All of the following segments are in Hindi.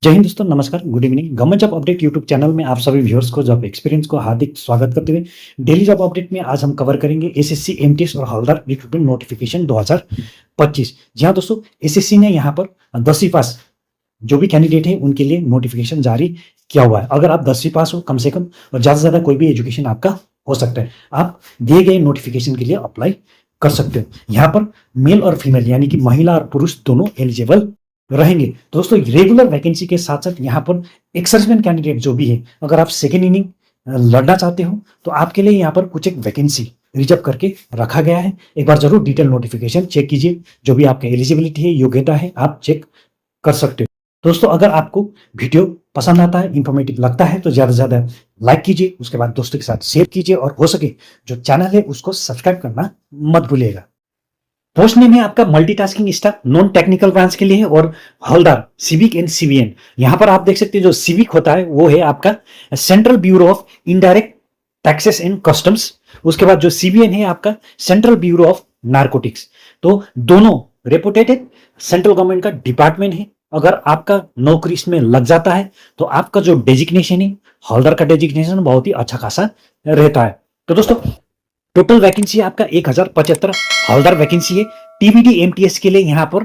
जय हिंद दोस्तों, नमस्कार, good evening. Government job update YouTube channel में आप सभी व्यूअर्स को जॉब एक्सपीरियंस को हार्दिक स्वागत करते हुए डेली जॉब अपडेट में आज हम कवर करेंगे एसएससी एमटीएस और हवलदार रिक्रूटमेंट नोटिफिकेशन 2025। जी हाँ दोस्तों, एसएससी ने यहाँ पर 10वीं पास जो भी कैंडिडेट है उनके लिए नोटिफिकेशन जारी किया हुआ है। अगर आप 10वीं पास हो कम से कम और ज़्यादा से ज़्यादा कोई भी एजुकेशन आपका हो सकता है, आप दिए गए नोटिफिकेशन के लिए अप्लाई कर सकते हो। यहाँ पर मेल और फीमेल यानी कि महिला और पुरुष दोनों एलिजिबल रहेंगे। तो दोस्तों, रेगुलर वैकेंसी के साथ साथ यहाँ पर एक सर्विसमैन कैंडिडेट जो भी है, अगर आप सेकेंड इनिंग लड़ना चाहते हो तो आपके लिए यहाँ पर कुछ एक वैकेंसी रिजर्व करके रखा गया है। एक बार जरूर डिटेल नोटिफिकेशन चेक कीजिए, जो भी आपका एलिजिबिलिटी है, योग्यता है, आप चेक कर सकते हो। दोस्तों, अगर आपको वीडियो पसंद आता है, इंफॉर्मेटिव लगता है तो ज़्यादा से ज़्यादा लाइक कीजिए, उसके बाद दोस्तों के साथ शेयर कीजिए और हो सके जो चैनल है उसको सब्सक्राइब करना मत भूलिएगा। पोस्ट नेम है आपका multitasking staff non technical branch के लिए है और हवलदार सिविक एंड सीवीएन। यहां पर आप देख सकते हैं जो सिविक होता है वो है आपका central bureau of indirect taxes and customs. उसके बाद जो सीवीएन है आपका सेंट्रल ब्यूरो ऑफ नारकोटिक्स। तो दोनों रेपुटेटेड सेंट्रल गवर्नमेंट का डिपार्टमेंट है। अगर आपका नौकरी इसमें लग जाता है तो आपका जो डेजिग्नेशन है, हवलदार का डेजिग्नेशन बहुत ही अच्छा खासा रहता है। तो दोस्तों, टोटल वैकेंसी आपका 1075 हवलदार वैकेंसी है। टीबीडी एमटीएस के लिए यहाँ पर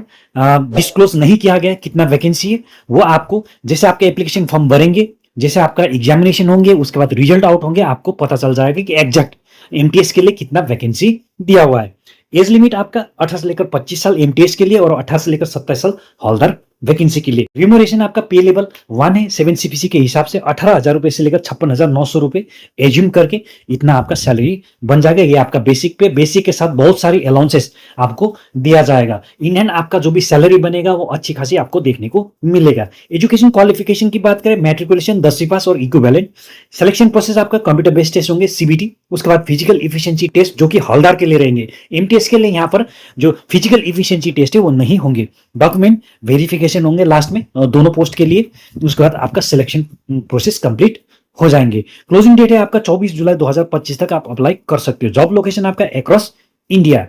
डिस्क्लोज नहीं किया गया कितना वैकेंसी है। वो आपको जैसे आपके एप्लीकेशन फॉर्म भरेंगे, जैसे आपका एग्जामिनेशन होंगे, उसके बाद रिजल्ट आउट होंगे, आपको पता चल जाएगा कि एग्जैक्ट एमटीएस के लिए कितना वैकेंसी दिया हुआ है। एज लिमिट आपका 18 से लेकर 25 साल एमटीएस के लिए और 18 से लेकर 27 साल हवलदार वैकेंसी के लिए। रिम्यूनरेशन आपका पे लेवल 1 है 7 सीपीसी के हिसाब से 18,000 रुपए से लेकर 56,900 रुपए एज्यूम करके इतना आपका सैलरी बन जाएगा। ये आपका बेसिक पे, बेसिक के साथ बहुत सारी अलाउंसेस आपको दिया जाएगा। इन एंड आपका जो भी सैलरी बनेगा वो अच्छी खासी आपको देखने को मिलेगा। एजुकेशन क्वालिफिकेशन की बात करें, मैट्रिकुलेशन 10वीं पास और इक्विवेलेंट। सिलेक्शन प्रोसेस आपका कंप्यूटर बेस्ड टेस्ट होंगे सीबीटी, उसके बाद फिजिकल इफिशिएंसी टेस्ट जो कि हवलदार के लिए रहेंगे। एमटीएस के लिए यहाँ पर जो फिजिकल इफिशिएंसी टेस्ट है वो नहीं होंगे। डॉक्यूमेंट वेरिफिकेशन होंगे लास्ट में दोनों पोस्ट के लिए। उसके बाद आपका सिलेक्शन प्रोसेस कंप्लीट हो जाएंगे। क्लोजिंग डेट है आपका 24 जुलाई 2025 तक आप अप्लाई कर सकते हो। जॉब लोकेशन आपका अक्रॉस इंडिया।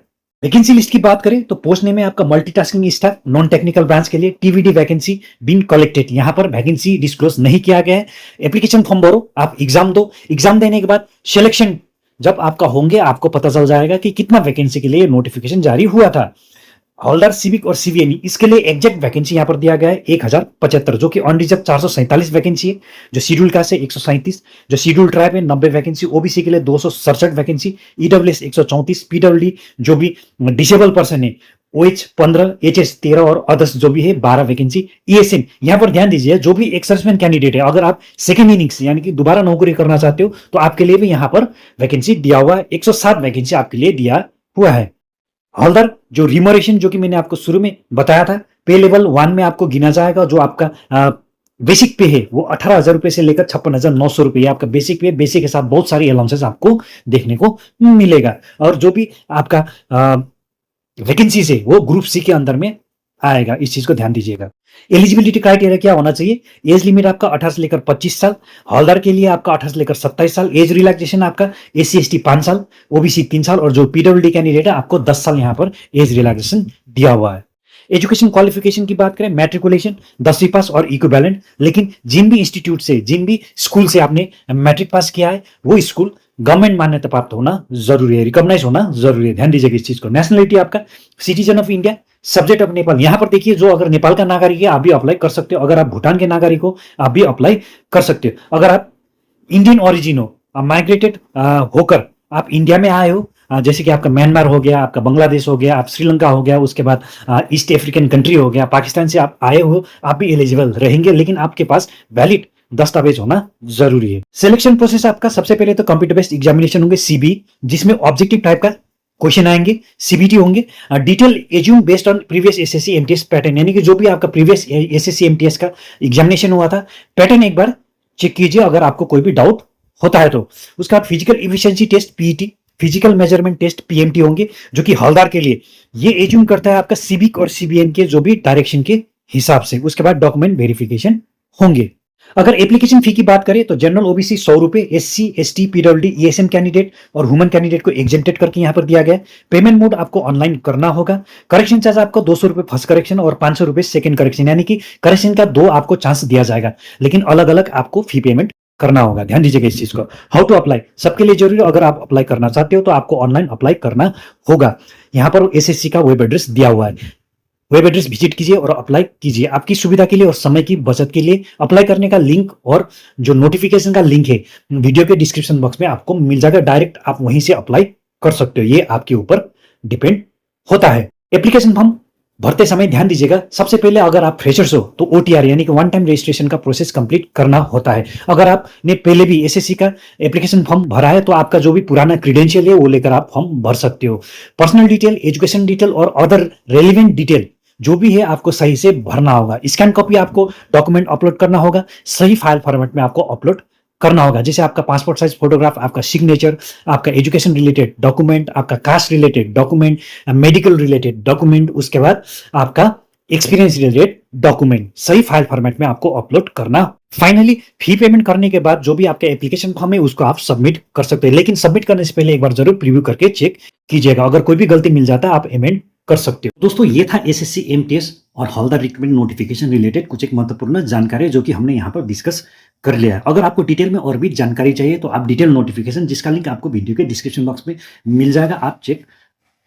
वैकेंसी लिस्ट की बात करें तो पोस्ट नेम है आपका multitasking staff non technical branch के लिए। टीवीडी वैकेंसी बीन कलेक्टेड, यहां पर वैकेंसी डिस्क्लोज नहीं किया गया है। एप्लीकेशन फॉर्म भरो, आप एग्जाम दो, एग्जाम देने के बाद सिलेक्शन जब आपका होंगे आपको पता चल जाएगा कि कितना वैकेंसी के लिए नोटिफिकेशन जारी हुआ था। हवलदार सिविक और सीवीएन इसके लिए एग्जैक्ट वैकेंसी यहां पर दिया गया है 1075, जो कि अनरिजर्व 447 वैकेंसी है। जो शेड्यूल कास्ट है 137, जो शेड्यूल ट्राइब है 90 वैकेंसी, ओबीसी के लिए 267 वैकेंसी, ईडब्ल्यूएस 134, पीडब्ल्यूडी जो भी डिसेबल पर्सन है ओएच 15, एचएस 13 और अदर्स जो भी है 12 वैकेंसी। ईएसएन यहां पर ध्यान दीजिए, जो भी एक सर्विसमैन कैंडिडेट है, अगर आप सेकंड इनिंग्स यानी कि दोबारा नौकरी करना चाहते हो तो आपके लिए भी यहां पर वैकेंसी दिया हुआ है। 107 वैकेंसी आपके लिए दिया हुआ है। हवलदार जो रिमोरेशन जो कि मैंने आपको शुरू में बताया था, पे लेवल 1 में आपको गिना जाएगा। जो आपका बेसिक पे है वो 18,000 रुपए से लेकर 56,900 रुपए आपका बेसिक पे। बेसिक के साथ बहुत सारी अलाउंसेस आपको देखने को मिलेगा। और जो भी आपका वैकेंसीज है वो ग्रुप सी के अंदर में आएगा, इस चीज को ध्यान दीजिएगा। एलिजिबिलिटी क्राइटेरिया क्या होना चाहिए? एज लिमिट आपका 18 से लेकर 25 साल, हवलदार के लिए आपका 18 से लेकर 27 साल। एज रिलैक्सेशन आपका एससी एसटी 5 साल, ओबीसी 3 साल और जो पीडब्ल्यूडी कैंडिडेट है आपको 10 साल यहां पर एज रिलैक्सेशन दिया हुआ है। एजुकेशन क्वालिफिकेशन की बात करें, मैट्रिकुलेशन 10वीं पास और इक्विवेलेंट। लेकिन जिन भी इंस्टीट्यूट से, जिन भी स्कूल से आपने मैट्रिक पास किया है वो स्कूल गवर्नमेंट मान्यता प्राप्त होना जरूरी है, रिकॉग्नाइज होना जरूरी है। ध्यान दीजिएगा इस चीज को। नेशनलिटी आपका citizen of India, subject of Nepal. यहां पर देखिए, जो अगर नेपाल का नागरिक है आप भी अप्लाई कर सकते हो। अगर आप भूटान के नागरिक हो आप भी अप्लाई कर सकते हो। अगर आप इंडियन ओरिजिन हो, माइग्रेटेड होकर आप इंडिया में आए हो, जैसे कि आपका म्यांमार हो गया, आपका बांग्लादेश हो गया, आप श्रीलंका हो गया, उसके बाद ईस्ट अफ्रीकन कंट्री हो गया, पाकिस्तान से आप आए हो, आप भी एलिजिबल रहेंगे। लेकिन आपके पास वैलिड दस्तावेज होना जरूरी है। सिलेक्शन प्रोसेस आपका सबसे पहले तो कंप्यूटर बेस्ड एग्जामिनेशन होंगे सीबी, जिसमें ऑब्जेक्टिव टाइप का क्वेश्चन आएंगे, सीबीटी होंगे। Detail assume based on previous SSC MTS pattern, यानी कि जो भी आपका प्रीवियस एसएससी एमटीएस का एग्जामिनेशन हुआ था पैटर्न एक बार चेक कीजिए अगर आपको कोई भी डाउट होता है तो। उसके बाद physical efficiency test PET, physical measurement test PMT होंगे, जो कि हवलदार के लिए ये एज्यूम करता है आपका सिविक और सीबीएन के जो भी डायरेक्शन के हिसाब से। उसके बाद डॉक्यूमेंट वेरिफिकेशन होंगे। अगर एप्लीकेशन फी की बात करें तो जनरल ओबीसी 100 रुपए, SC, ST, PWD, ESM candidate और वुमेन कैंडिडेट को एग्जेंटेड करके यहाँ पर दिया गया है। पेमेंट मोड आपको ऑनलाइन करना होगा। करेक्शन चार्ज आपको 200 रुपए फर्स्ट करेक्शन और 500 रुपए सेकंड करेक्शन, यानी कि करेक्शन का 2 आपको चांस दिया जाएगा, लेकिन अलग अलग आपको फी पेमेंट करना होगा। ध्यान दीजिएगा इस चीज को। हाउ टू अप्लाई, सबके लिए जरूरी है। अगर आप अप्लाई करना चाहते हो तो आपको ऑनलाइन अप्लाई करना होगा। यहाँ पर एसएससी का वेब एड्रेस दिया हुआ है, वेब एड्रेस विजिट कीजिए और अप्लाई कीजिए। आपकी सुविधा के लिए और समय की बचत के लिए अप्लाई करने का लिंक और जो नोटिफिकेशन का लिंक है वीडियो के डिस्क्रिप्शन बॉक्स में आपको मिल जाएगा। डायरेक्ट आप वहीं से अप्लाई कर सकते हो, ये आपके ऊपर डिपेंड होता है। एप्लीकेशन फॉर्म भरते समय ध्यान दीजिएगा, सबसे पहले अगर आप फ्रेशर्स हो तो ओटीआर यानी कि वन टाइम रजिस्ट्रेशन का प्रोसेस कंप्लीट करना होता है। अगर आपने पहले भी एसएससी का एप्लीकेशन फॉर्म भरा है तो आपका जो भी पुराना क्रीडेंशियल है वो लेकर आप फॉर्म भर सकते हो। पर्सनल डिटेल, एजुकेशन डिटेल और अदर रेलिवेंट डिटेल जो भी है आपको सही से भरना होगा। स्कैन कॉपी आपको डॉक्यूमेंट अपलोड करना होगा, सही फाइल फॉर्मेट में आपको अपलोड करना होगा, जैसे आपका पासपोर्ट साइज फोटोग्राफ, आपका सिग्नेचर, आपका एजुकेशन रिलेटेड डॉक्यूमेंट, आपका caste related document, medical related document, उसके बाद आपका एक्सपीरियंस रिलेटेड डॉक्यूमेंट सही फाइल फॉर्मेट में आपको अपलोड करना। फाइनली फी पेमेंट करने के बाद जो भी आपका एप्लीकेशन फॉर्म है उसको आप सबमिट कर सकते हैं, लेकिन सबमिट करने से पहले एक बार जरूर प्रीव्यू करके चेक कीजिएगा। अगर कोई भी गलती मिल जाता है आप अमेंड कर सकते हो। दोस्तों ये था एसएससी एमटीएस और हवलदार रिक्रूटमेंट नोटिफिकेशन रिलेटेड कुछ एक महत्वपूर्ण जानकारी जो कि हमने यहाँ पर डिस्कस कर लिया है। अगर आपको डिटेल में और भी जानकारी चाहिए तो आप डिटेल नोटिफिकेशन, जिसका लिंक आपको वीडियो के डिस्क्रिप्शन बॉक्स में मिल जाएगा, आप चेक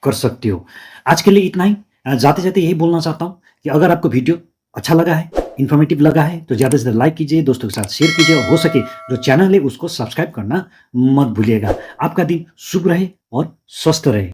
कर सकते हो। आज के लिए इतना ही। जाते जाते यही बोलना चाहता हूँ कि अगर आपको वीडियो अच्छा लगा है, इन्फॉर्मेटिव लगा है तो ज़्यादा से ज़्यादा लाइक कीजिए, दोस्तों के साथ शेयर कीजिए और हो सके जो चैनल है उसको सब्सक्राइब करना मत भूलिएगा। आपका दिन शुभ रहे और स्वस्थ रहे।